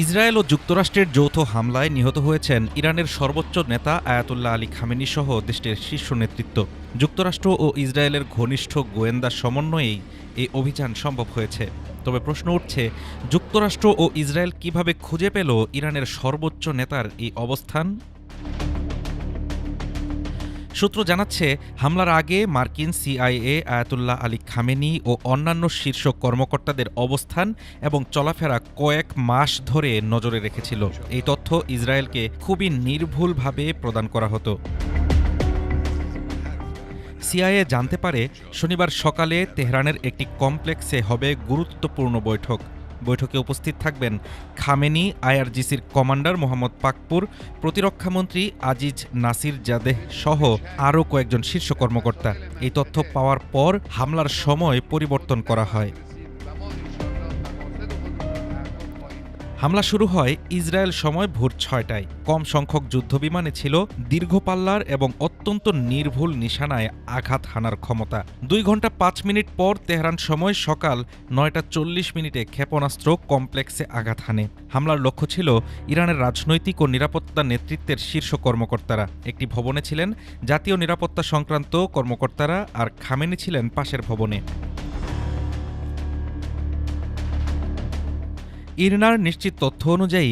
Israel ও যুক্তরাষ্ট্রের যৌথ হামলায় নিহত হয়েছেন ইরানের সর্বোচ্চ নেতা আয়াতুল্লাহ আলী খামেনি সহ দেশটির শীর্ষ নেতৃত্ব। যুক্তরাষ্ট্র ও ইসরায়েলের ঘনিষ্ঠ গোয়েন্দা সমন্বয়েই এই অভিযান সম্ভব হয়েছে। তবে প্রশ্ন উঠছে, যুক্তরাষ্ট্র ও ইসরায়েল কিভাবে খুঁজে পেল ইরানের সর্বোচ্চ নেতার এই অবস্থান? সূত্র জানাচ্ছে, হামলার আগে মার্কিন সিআইএ আয়াতুল্লাহ আলী খামেনি ও অন্যান্য শীর্ষ কর্মকর্তাদের অবস্থান এবং চলাফেরা কয়েক মাস ধরে নজরে রেখেছিল। এই তথ্য ইসরায়েলকে খুবই নির্ভুলভাবে প্রদান করা হতো। সিআইএ জানতে পারে শনিবার সকালে তেহরানের একটি কমপ্লেক্সে হবে গুরুত্বপূর্ণ বৈঠক। বৈঠকে উপস্থিত থাকবেন খামেনি, আইআরজিসির কমান্ডার মোহাম্মদ পাকপুর, প্রতিরক্ষামন্ত্রী আজিজ নাসির জাদেহ সহ আরও কয়েকজন শীর্ষ কর্মকর্তা। এই তথ্য পাওয়ার পর হামলার সময় পরিবর্তন করা হয়। হামলা শুরু হয় ইসরায়েল সময় ভোর ৬টায়। কম সংখ্যক যুদ্ধবিমানে ছিল দীর্ঘ পাল্লার এবং অত্যন্ত নির্ভুল নিশানায় আঘাত হানার ক্ষমতা। ২ ঘন্টা ৫ মিনিট পর তেহরান সময় সকাল ৯টা ৪০ মিনিটে ক্ষেপণাস্ত্র কমপ্লেক্সে আঘাত হানে। হামলার লক্ষ্য ছিল ইরানের রাজনৈতিক ও নিরাপত্তা নেতৃত্বের শীর্ষ কর্মকর্তারা। একটি ভবনে ছিলেন জাতীয় নিরাপত্তা সংক্রান্ত কর্মকর্তারা, আর খামেনি ছিলেন পাশের ভবনে। ইরনার নিশ্চিত তথ্য অনুযায়ী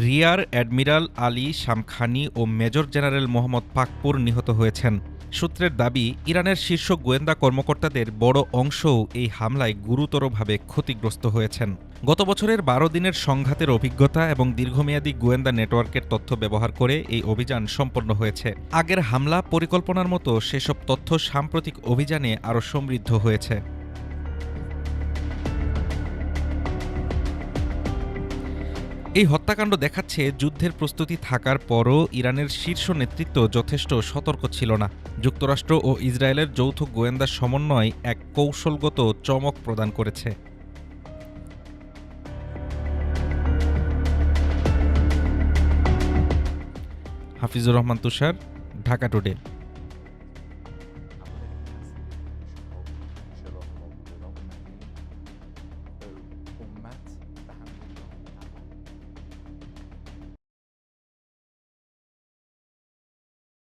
রিয়ার অ্যাডমিরাল আলী শামখানি ও মেজর জেনারেল মোহাম্মদ পাকপুর নিহত হয়েছেন। সূত্রের দাবি, ইরানের শীর্ষ গোয়েন্দা কর্মকর্তাদের বড় অংশও এই হামলায় গুরুতরভাবে ক্ষতিগ্রস্ত হয়েছেন। গত বছরের ১২ দিনের সংঘাতের অভিজ্ঞতা এবং দীর্ঘমেয়াদী গোয়েন্দা নেটওয়ার্কের তথ্য ব্যবহার করে এই অভিযান সম্পন্ন হয়েছে। আগের হামলা পরিকল্পনার মতো সেসব তথ্য সাম্প্রতিক অভিযানে আরও সমৃদ্ধ হয়েছে। এই হত্যাকাণ্ড দেখাচ্ছে, যুদ্ধের প্রস্তুতি থাকার পরও ইরানের শীর্ষ নেতৃত্ব যথেষ্ট সতর্ক ছিল না। যুক্তরাষ্ট্র ও ইসরায়েলের যৌথ গোয়েন্দা সমন্বয় এক কৌশলগত চমক প্রদান করেছে। হাফিজুর রহমান তুষার, ঢাকা টুডে।